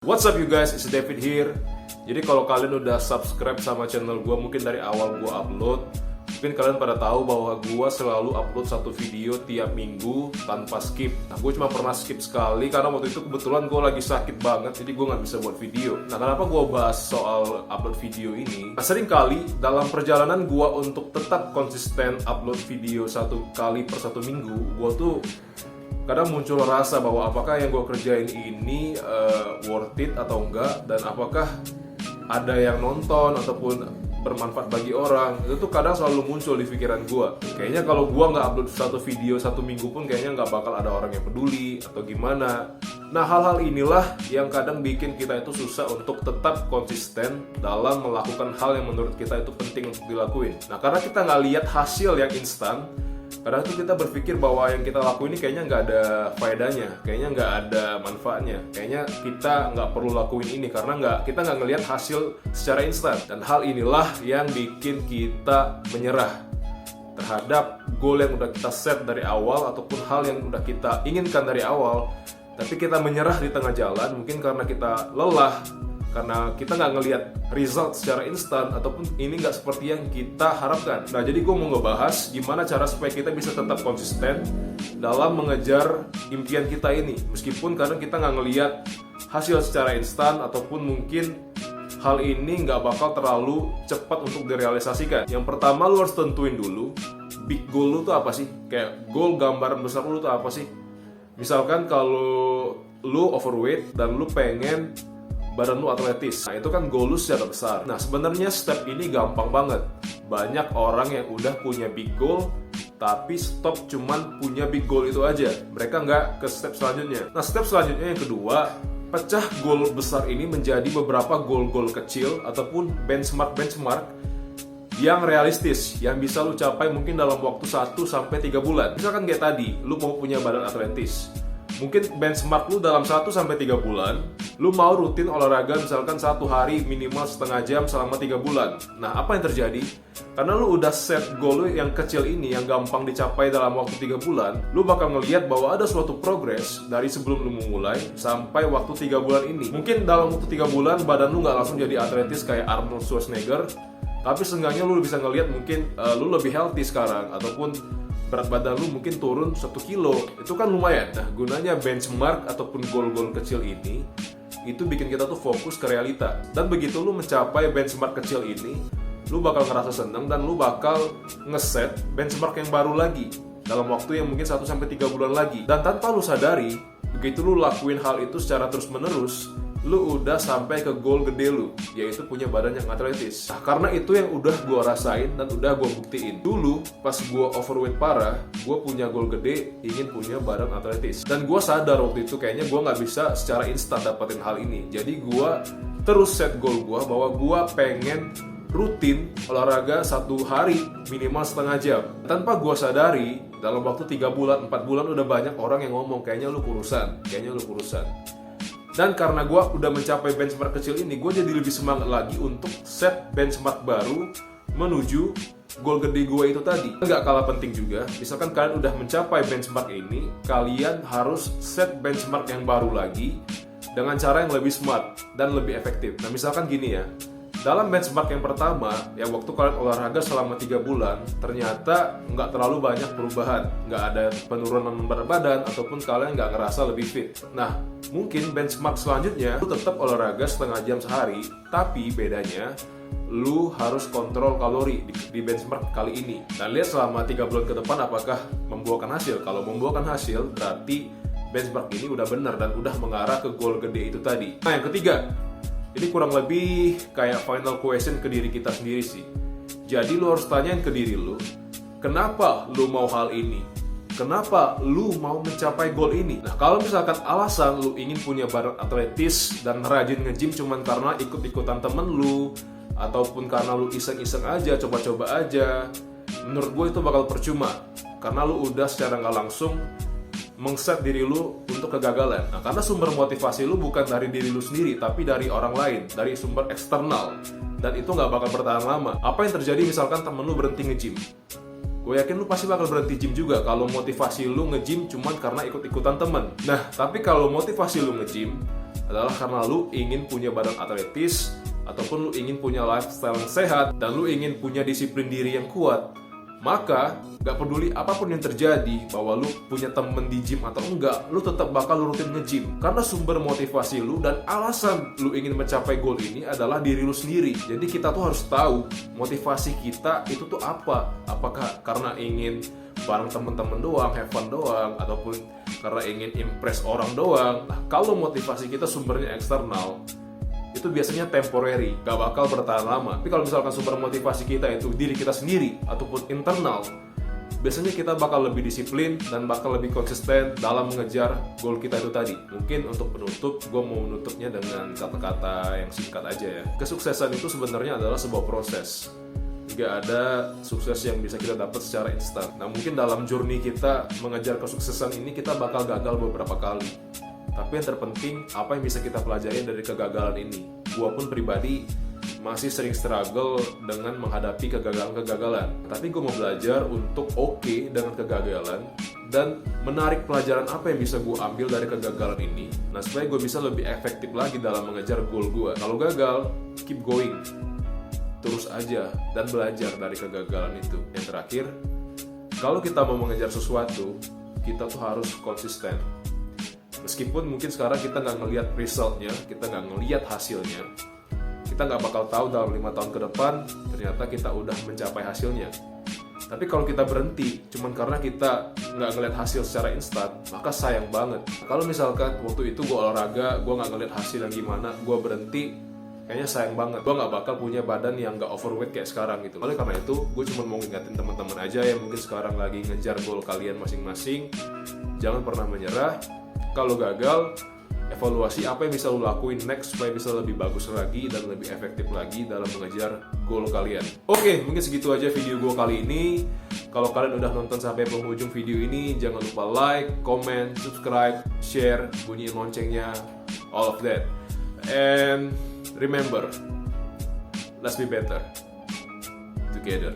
What's up you guys, it's David here. Jadi kalau kalian udah subscribe sama channel gue mungkin dari awal gue upload, mungkin kalian pada tahu bahwa gue selalu upload satu video tiap minggu tanpa skip. Nah, gue cuma pernah skip sekali karena waktu itu kebetulan gue lagi sakit banget, jadi gue nggak bisa buat video. Nah, kenapa gue bahas soal upload video ini? Nah, sering kali dalam perjalanan gue untuk tetap konsisten upload video satu kali per satu minggu, gue tuh kadang muncul rasa bahwa apakah yang gue kerjain ini worth it atau enggak, dan apakah ada yang nonton ataupun bermanfaat bagi orang. Itu tuh kadang selalu muncul di pikiran gue. Kayaknya kalau gue nggak upload satu video satu minggu pun kayaknya nggak bakal ada orang yang peduli atau gimana. Nah, hal-hal inilah yang kadang bikin kita itu susah untuk tetap konsisten dalam melakukan hal yang menurut kita itu penting untuk dilakuin. Nah, karena kita nggak lihat hasil yang instan, kadang tuh kita berpikir bahwa yang kita lakuin ini kayaknya nggak ada faedahnya, kayaknya nggak ada manfaatnya, kayaknya kita nggak perlu lakuin ini karena kita nggak ngelihat hasil secara instan. Dan hal inilah yang bikin kita menyerah terhadap goal yang udah kita set dari awal ataupun hal yang udah kita inginkan dari awal, tapi kita menyerah di tengah jalan mungkin karena kita lelah, karena kita nggak ngelihat result secara instan ataupun ini nggak seperti yang kita harapkan. Nah, jadi gue mau ngebahas gimana cara supaya kita bisa tetap konsisten dalam mengejar impian kita ini, meskipun kadang kita nggak ngelihat hasil secara instan ataupun mungkin hal ini nggak bakal terlalu cepat untuk direalisasikan. Yang pertama, lu harus tentuin dulu big goal lu tuh apa sih, kayak goal gambaran besar lu tuh apa sih. Misalkan kalau lu overweight dan lu pengen badan lu atletis, nah itu kan goal lu secara besar. Nah, sebenarnya step ini gampang banget. Banyak orang yang udah punya big goal tapi stop cuman punya big goal itu aja, mereka nggak ke step selanjutnya. Nah, step selanjutnya yang kedua, pecah goal besar ini menjadi beberapa goal-goal kecil ataupun benchmark yang realistis, yang bisa lu capai mungkin dalam waktu 1-3 bulan. Misalkan kayak tadi, lu mau punya badan atletis, mungkin benchmark lu dalam 1-3 bulan, lu mau rutin olahraga misalkan satu hari minimal setengah jam selama 3 bulan. Nah, apa yang terjadi? Karena lu udah set goal lu yang kecil ini, yang gampang dicapai dalam waktu 3 bulan, lu bakal ngelihat bahwa ada suatu progress dari sebelum lu memulai sampai waktu 3 bulan ini. Mungkin dalam waktu 3 bulan badan lu nggak langsung jadi atletis kayak Arnold Schwarzenegger, tapi seenggaknya lu bisa ngelihat mungkin lu lebih healthy sekarang, ataupun berat badan lu mungkin turun 1 kilo, itu kan lumayan. Nah, gunanya benchmark ataupun goal-goal kecil ini, itu bikin kita tuh fokus ke realita. Dan begitu lu mencapai benchmark kecil ini, lu bakal ngerasa seneng dan lu bakal ngeset benchmark yang baru lagi dalam waktu yang mungkin 1-3 bulan lagi. Dan tanpa lu sadari, begitu lu lakuin hal itu secara terus-menerus, lu udah sampai ke goal gede lu, yaitu punya badan yang atletis. Nah, karena itu yang udah gue rasain dan udah gue buktiin. Dulu pas gue overweight parah, gue punya goal gede, ingin punya badan atletis. Dan gue sadar waktu itu kayaknya gue nggak bisa secara instan dapetin hal ini. Jadi gue terus set goal gue bahwa gue pengen rutin olahraga 1 hari minimal setengah jam. Tanpa gue sadari, dalam waktu 3 bulan, 4 bulan udah banyak orang yang ngomong, kayaknya lu kurusan. Dan karena gue udah mencapai benchmark kecil ini, gue jadi lebih semangat lagi untuk set benchmark baru menuju goal gede gue itu tadi. Nggak kalah penting juga, misalkan kalian udah mencapai benchmark ini, kalian harus set benchmark yang baru lagi dengan cara yang lebih smart dan lebih efektif. Nah, misalkan gini ya, dalam benchmark yang pertama, yang waktu kalian olahraga selama 3 bulan, ternyata nggak terlalu banyak perubahan, nggak ada penurunan berat badan, ataupun kalian nggak ngerasa lebih fit. Nah, mungkin benchmark selanjutnya, lu tetap olahraga setengah jam sehari, tapi bedanya, lu harus kontrol kalori di benchmark kali ini. Dan lihat selama 3 bulan ke depan apakah membuahkan hasil. Kalau membuahkan hasil, berarti benchmark ini udah benar dan udah mengarah ke goal gede itu tadi. Nah, yang ketiga, ini kurang lebih kayak final question ke diri kita sendiri sih. Jadi lu harus tanyain ke diri lu, kenapa lu mau hal ini? Kenapa lu mau mencapai goal ini? Nah, kalau misalkan alasan lu ingin punya badan atletis dan rajin nge-gym cuman karena ikut-ikutan temen lu, ataupun karena lu iseng-iseng aja, coba-coba aja, menurut gue itu bakal percuma. Karena lu udah secara nggak langsung mengset diri lu untuk kegagalan. Nah, karena sumber motivasi lu bukan dari diri lu sendiri, tapi dari orang lain, dari sumber eksternal. Dan itu nggak bakal bertahan lama. Apa yang terjadi misalkan temen lu berhenti nge-gym? Gue yakin lu pasti bakal berhenti gym juga kalau motivasi lu nge-gym cuman karena ikut-ikutan temen. Nah, tapi kalau motivasi lu nge-gym adalah karena lu ingin punya badan atletis, ataupun lu ingin punya lifestyle yang sehat, dan lu ingin punya disiplin diri yang kuat, maka gak peduli apapun yang terjadi, bahwa lu punya temen di gym atau enggak, lu tetap bakal rutin nge-gym. Karena sumber motivasi lu dan alasan lu ingin mencapai goal ini adalah diri lu sendiri. Jadi kita tuh harus tahu motivasi kita itu tuh apa. Apakah karena ingin bareng temen-temen doang, have fun doang, ataupun karena ingin impress orang doang. Nah, kalau motivasi kita sumbernya eksternal, itu biasanya temporary, gak bakal bertahan lama. Tapi kalau misalkan sumber motivasi kita itu diri kita sendiri ataupun internal, biasanya kita bakal lebih disiplin dan bakal lebih konsisten dalam mengejar goal kita itu tadi. Mungkin untuk penutup, gue mau menutupnya dengan kata-kata yang singkat aja ya. Kesuksesan itu sebenarnya adalah sebuah proses. Gak ada sukses yang bisa kita dapat secara instan. Nah, mungkin dalam journey kita mengejar kesuksesan ini kita bakal gagal beberapa kali. Tapi yang terpenting, apa yang bisa kita pelajari dari kegagalan ini. Gua pun pribadi masih sering struggle dengan menghadapi kegagalan-kegagalan. Tapi gue mau belajar untuk oke dengan kegagalan dan menarik pelajaran apa yang bisa gue ambil dari kegagalan ini. Nah, supaya gue bisa lebih efektif lagi dalam mengejar goal gue. Kalau gagal, keep going. Terus aja dan belajar dari kegagalan itu. Yang terakhir, kalau kita mau mengejar sesuatu, kita tuh harus konsisten. Meskipun mungkin sekarang kita nggak ngelihat resultnya, kita nggak ngelihat hasilnya, kita nggak bakal tahu dalam 5 tahun ke depan ternyata kita udah mencapai hasilnya. Tapi kalau kita berhenti cuman karena kita nggak ngelihat hasil secara instan, maka sayang banget. Kalau misalkan waktu itu gue olahraga, gue nggak ngelihat hasil yang gimana, gue berhenti, kayaknya sayang banget. Gue nggak bakal punya badan yang nggak overweight kayak sekarang gitu. Oleh karena itu, gue cuma mau ngingetin teman-teman aja yang mungkin sekarang lagi ngejar goal kalian masing-masing, jangan pernah menyerah. Kalau gagal, evaluasi apa yang bisa lo lakuin next supaya bisa lebih bagus lagi dan lebih efektif lagi dalam mengejar goal kalian. Oke, mungkin segitu aja video gue kali ini. Kalau kalian udah nonton sampai penghujung video ini, jangan lupa like, comment, subscribe, share, bunyiin loncengnya, all of that. And remember, let's be better together.